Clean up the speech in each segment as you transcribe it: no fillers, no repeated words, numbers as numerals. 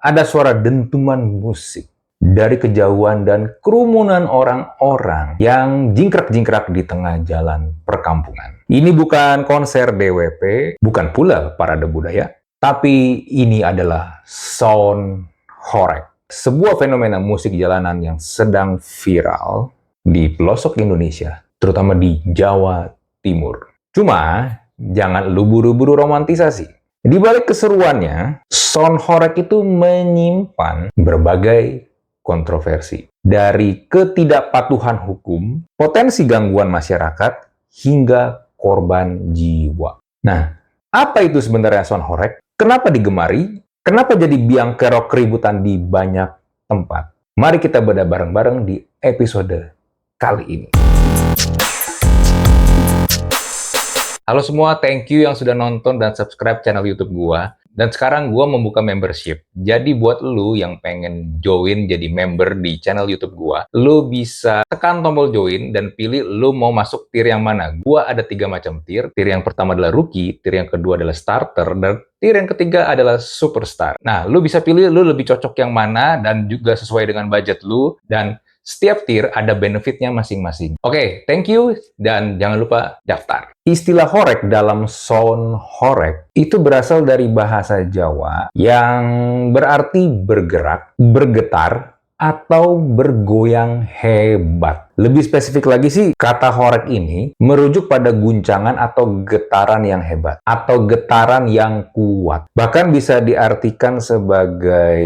ada suara dentuman musik dari kejauhan dan kerumunan orang-orang yang jingkrak-jingkrak di tengah jalan perkampungan. Ini bukan konser DWP, bukan pula parade budaya, tapi ini adalah sound horeg. Sebuah fenomena musik jalanan yang sedang viral di pelosok Indonesia, terutama di Jawa Timur. Cuma, jangan lu buru-buru romantisasi. Di balik keseruannya, sound horeg itu menyimpan berbagai kontroversi. Dari ketidakpatuhan hukum, potensi gangguan masyarakat, hingga korban jiwa. Nah, apa itu sebenarnya sound horeg? Kenapa digemari? Kenapa jadi biang kerok keributan di banyak tempat? Mari kita bedah bareng-bareng di episode kali ini. Halo semua, thank you yang sudah nonton dan subscribe channel YouTube gua. Dan sekarang gua membuka membership. Jadi buat lu yang pengen join jadi member di channel YouTube gua, lu bisa tekan tombol join dan pilih lu mau masuk tier yang mana. Gua ada 3 macam tier. Tier yang pertama adalah rookie, tier yang kedua adalah starter, dan tier yang ketiga adalah superstar. Nah, lu bisa pilih lu lebih cocok yang mana dan juga sesuai dengan budget lu, dan setiap tier ada benefitnya masing-masing. Oke, thank you, dan jangan lupa daftar. Istilah horeg dalam sound horeg itu berasal dari bahasa Jawa yang berarti bergerak, bergetar, atau bergoyang hebat. Lebih spesifik lagi sih, kata horeg ini merujuk pada guncangan atau getaran yang hebat, atau getaran yang kuat. Bahkan bisa diartikan sebagai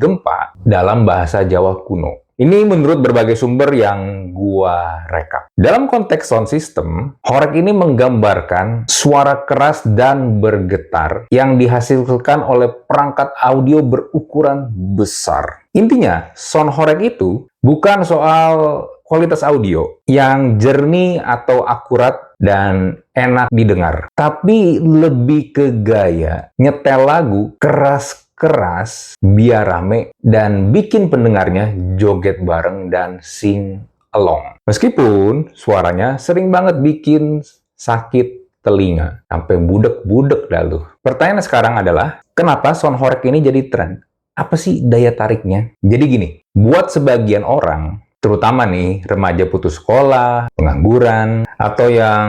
gempa dalam bahasa Jawa kuno. Ini menurut berbagai sumber yang gua rekap. Dalam konteks sound system, horeg ini menggambarkan suara keras dan bergetar yang dihasilkan oleh perangkat audio berukuran besar. Intinya, sound horeg itu bukan soal kualitas audio yang jernih atau akurat dan enak didengar, tapi lebih ke gaya nyetel lagu keras biar rame, dan bikin pendengarnya joget bareng dan sing along. Meskipun suaranya sering banget bikin sakit telinga, sampai budek-budek dah lu. Pertanyaan sekarang adalah, kenapa sound horeg ini jadi tren? Apa sih daya tariknya? Jadi gini, buat sebagian orang, terutama nih remaja putus sekolah, pengangguran, atau yang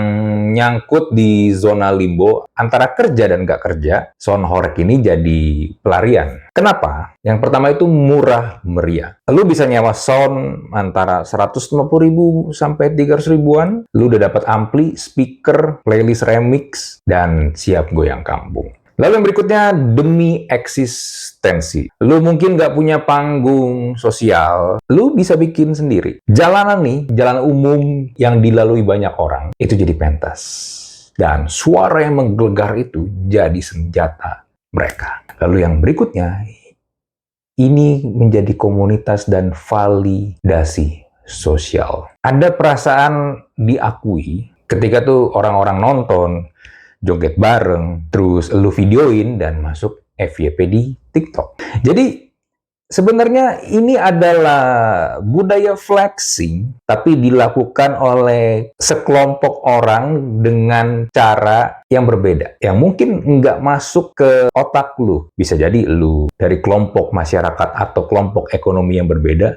nyangkut di zona limbo antara kerja dan nggak kerja, sound horeg ini jadi pelarian. Kenapa? Yang pertama itu murah meriah. Lu bisa nyewa sound antara 150.000 sampai 300.000-an. Lu udah dapat ampli, speaker, playlist remix, dan siap goyang kampung. Lalu yang berikutnya, demi eksistensi. Lu mungkin nggak punya panggung sosial, lu bisa bikin sendiri. Jalanan nih, jalan umum yang dilalui banyak orang, itu jadi pentas. Dan suara yang menggelegar itu jadi senjata mereka. Lalu yang berikutnya, ini menjadi komunitas dan validasi sosial. Ada perasaan diakui ketika tuh orang-orang nonton, joget bareng, terus lu videoin dan masuk FYP di TikTok. Jadi sebenarnya ini adalah budaya flexing, tapi dilakukan oleh sekelompok orang dengan cara yang berbeda, yang mungkin nggak masuk ke otak lu. Bisa jadi lu dari kelompok masyarakat atau kelompok ekonomi yang berbeda,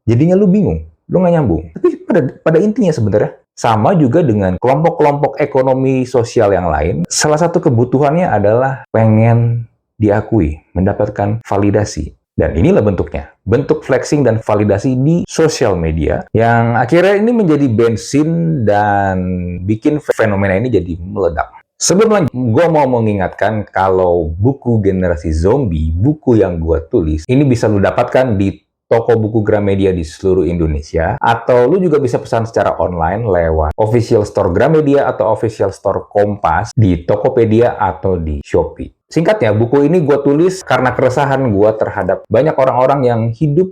jadinya lu bingung, lu nggak nyambung. Tapi pada intinya sebenarnya sama juga dengan kelompok-kelompok ekonomi sosial yang lain. Salah satu kebutuhannya adalah pengen diakui, mendapatkan validasi. Dan inilah bentuknya, bentuk flexing dan validasi di sosial media, yang akhirnya ini menjadi bensin dan bikin fenomena ini jadi meledak. Sebelum lanjut, gue mau mengingatkan kalau buku Generasi Zombie, buku yang gue tulis, ini bisa lu dapatkan di toko buku Gramedia di seluruh Indonesia, atau lu juga bisa pesan secara online lewat official store Gramedia atau official store Kompas di Tokopedia atau di Shopee. Singkatnya, buku ini gue tulis karena keresahan gue terhadap banyak orang-orang yang hidup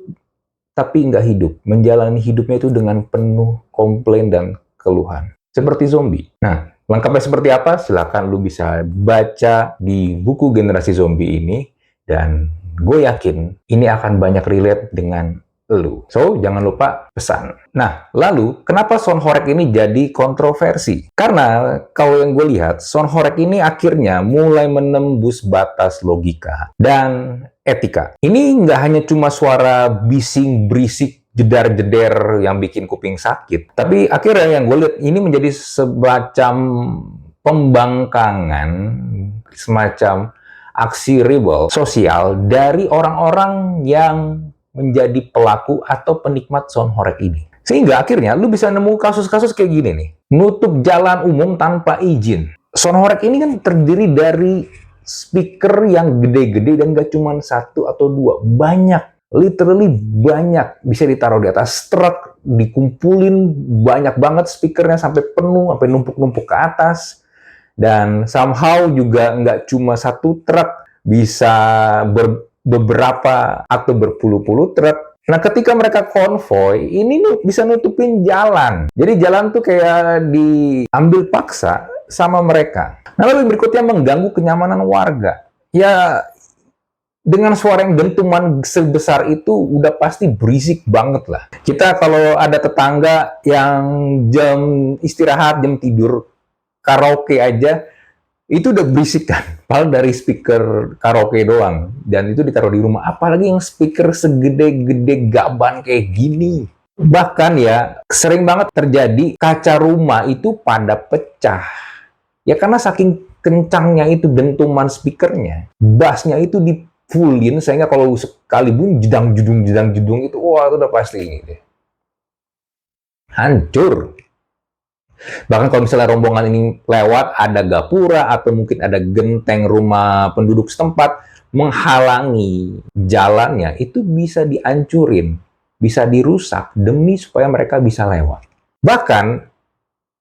tapi nggak hidup, menjalani hidupnya itu dengan penuh komplain dan keluhan, seperti zombie. Nah, lengkapnya seperti apa? Silahkan lu bisa baca di buku Generasi Zombie ini, dan gue yakin ini akan banyak relate dengan lu. So, jangan lupa pesan. Nah, lalu kenapa sound horeg ini jadi kontroversi? Karena kalau yang gue lihat, sound horeg ini akhirnya mulai menembus batas logika dan etika. Ini nggak hanya cuma suara bising, berisik, jedar-jeder yang bikin kuping sakit. Tapi akhirnya yang gue lihat ini menjadi semacam pembangkangan, semacam aksi rebel sosial dari orang-orang yang menjadi pelaku atau penikmat sound horeg ini. Sehingga akhirnya lu bisa nemu kasus-kasus kayak gini nih. Nutup jalan umum tanpa izin. Sound horeg ini kan terdiri dari speaker yang gede-gede dan gak cuma satu atau dua. Banyak. Literally banyak. Bisa ditaruh di atas truk, dikumpulin banyak banget speakernya sampai penuh, sampai numpuk-numpuk ke atas. Dan somehow juga nggak cuma satu truk, bisa beberapa atau berpuluh-puluh truk. Nah, ketika mereka konvoy, ini bisa nutupin jalan. Jadi jalan tuh kayak diambil paksa sama mereka. Nah, lalu berikutnya mengganggu kenyamanan warga. Ya, dengan suara yang dentuman sebesar itu udah pasti berisik banget lah. Kita kalau ada tetangga yang jam istirahat, jam tidur, karaoke aja, itu udah berisik kan. Padahal dari speaker karaoke doang. Dan itu ditaruh di rumah. Apalagi yang speaker segede-gede gaban kayak gini. Bahkan ya, sering banget terjadi kaca rumah itu pada pecah. Ya karena saking kencangnya itu dentuman speakernya. Bassnya itu di fullin, sehingga kalau sekalipun jedang-jedung itu, wah itu udah pasti ini deh. Hancur. Bahkan kalau misalnya rombongan ini lewat, ada gapura atau mungkin ada genteng rumah penduduk setempat menghalangi jalannya, itu bisa dihancurin, bisa dirusak demi supaya mereka bisa lewat. Bahkan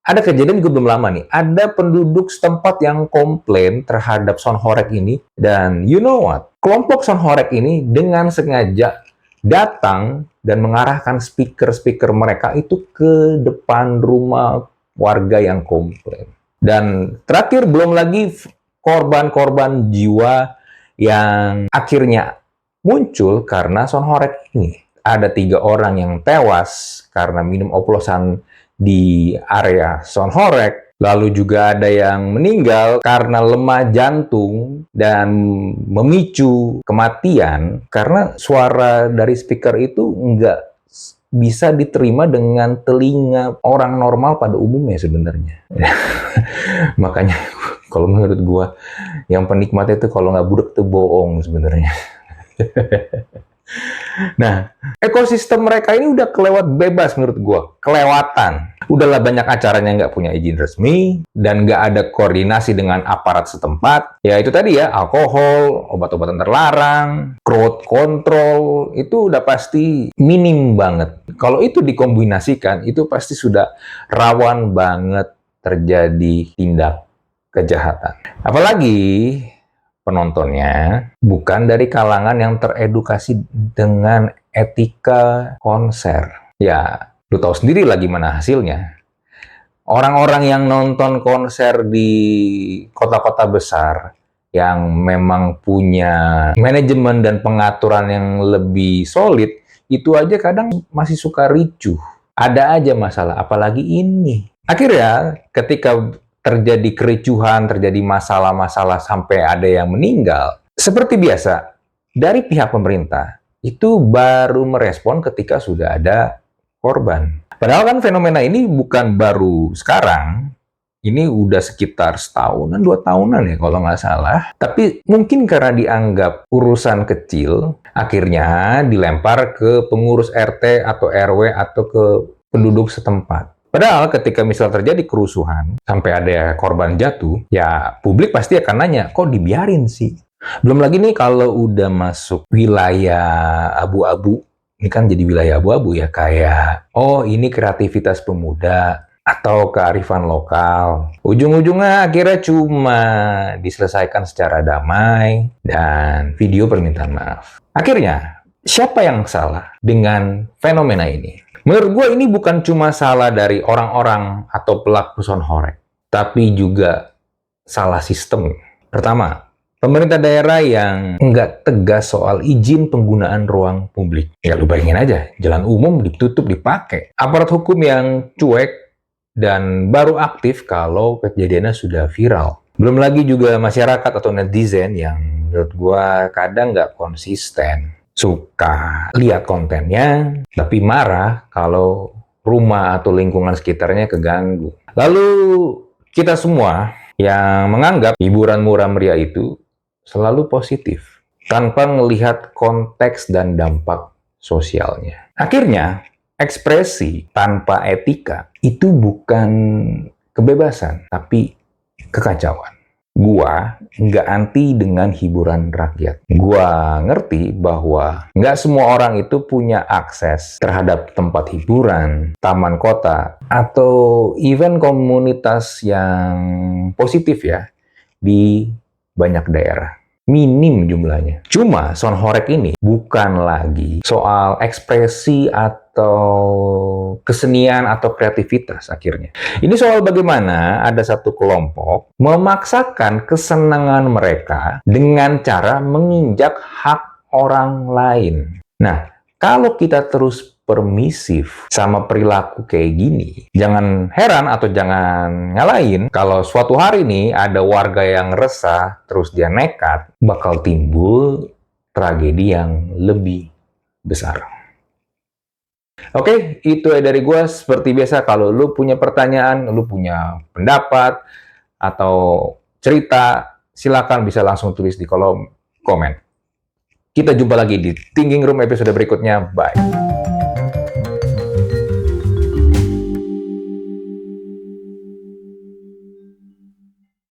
ada kejadian juga belum lama nih, ada penduduk setempat yang komplain terhadap sound horeg ini, dan you know what? Kelompok sound horeg ini dengan sengaja datang dan mengarahkan speaker-speaker mereka itu ke depan rumah warga yang komplain. Dan terakhir belum lagi korban-korban jiwa yang akhirnya muncul karena sound horeg ini. Ada 3 orang yang tewas karena minum oplosan di area sound horeg. Lalu juga ada yang meninggal karena lemah jantung dan memicu kematian karena suara dari speaker itu nggak bisa diterima dengan telinga orang normal pada umumnya sebenarnya. Makanya kalau menurut gua yang penikmat itu kalau nggak budek tuh bohong sebenarnya. Nah, ekosistem mereka ini udah kelewat bebas menurut gua, kelewatan. Udahlah banyak acaranya nggak punya izin resmi dan nggak ada koordinasi dengan aparat setempat. Ya itu tadi ya, alkohol, obat-obatan terlarang, crowd control, itu udah pasti minim banget. Kalau itu dikombinasikan, itu pasti sudah rawan banget terjadi tindak kejahatan. Apalagi penontonnya bukan dari kalangan yang teredukasi dengan etika konser. Ya, lu tahu sendiri lah gimana hasilnya. Orang-orang yang nonton konser di kota-kota besar yang memang punya manajemen dan pengaturan yang lebih solid, itu aja kadang masih suka ricuh. Ada aja masalah, apalagi ini. Akhirnya, ketika terjadi kericuhan, terjadi masalah-masalah sampai ada yang meninggal, seperti biasa, dari pihak pemerintah, itu baru merespon ketika sudah ada korban. Padahal kan fenomena ini bukan baru sekarang, ini udah sekitar setahunan, 2 tahunan ya kalau nggak salah. Tapi mungkin karena dianggap urusan kecil, akhirnya dilempar ke pengurus RT atau RW atau ke penduduk setempat. Padahal ketika misal terjadi kerusuhan, sampai ada korban jatuh, ya publik pasti akan nanya, kok dibiarin sih? Belum lagi nih kalau udah masuk wilayah abu-abu, ini kan jadi wilayah abu-abu ya, kayak, oh ini kreativitas pemuda, atau kearifan lokal. Ujung-ujungnya akhirnya cuma diselesaikan secara damai dan video permintaan maaf. Akhirnya, siapa yang salah dengan fenomena ini? Menurut gue ini bukan cuma salah dari orang-orang atau pelaku sound horeg, tapi juga salah sistem. Pertama, pemerintah daerah yang nggak tegas soal izin penggunaan ruang publik. Ya lu bayangin aja, jalan umum ditutup dipakai. Aparat hukum yang cuek dan baru aktif kalau kejadiannya sudah viral. Belum lagi juga masyarakat atau netizen yang menurut gua kadang nggak konsisten. Suka lihat kontennya, tapi marah kalau rumah atau lingkungan sekitarnya keganggu. Lalu kita semua yang menganggap hiburan murah meriah itu selalu positif, tanpa melihat konteks dan dampak sosialnya. Akhirnya, ekspresi tanpa etika itu bukan kebebasan, tapi kekacauan. Gua nggak anti dengan hiburan rakyat. Gua ngerti bahwa nggak semua orang itu punya akses terhadap tempat hiburan, taman kota, atau event komunitas yang positif ya di banyak daerah. Minim jumlahnya. Cuma sound horeg ini bukan lagi soal ekspresi atau kesenian atau kreativitas akhirnya. Ini soal bagaimana ada satu kelompok memaksakan kesenangan mereka dengan cara menginjak hak orang lain. Nah, kalau kita terus permisif sama perilaku kayak gini, jangan heran atau jangan nyalain kalau suatu hari nih ada warga yang resah, terus dia nekat, bakal timbul tragedi yang lebih besar. Oke, itu dari gue. Seperti biasa, kalau lu punya pertanyaan, lu punya pendapat, atau cerita, silakan bisa langsung tulis di kolom komen. Kita jumpa lagi di Thinking Room episode berikutnya. Bye.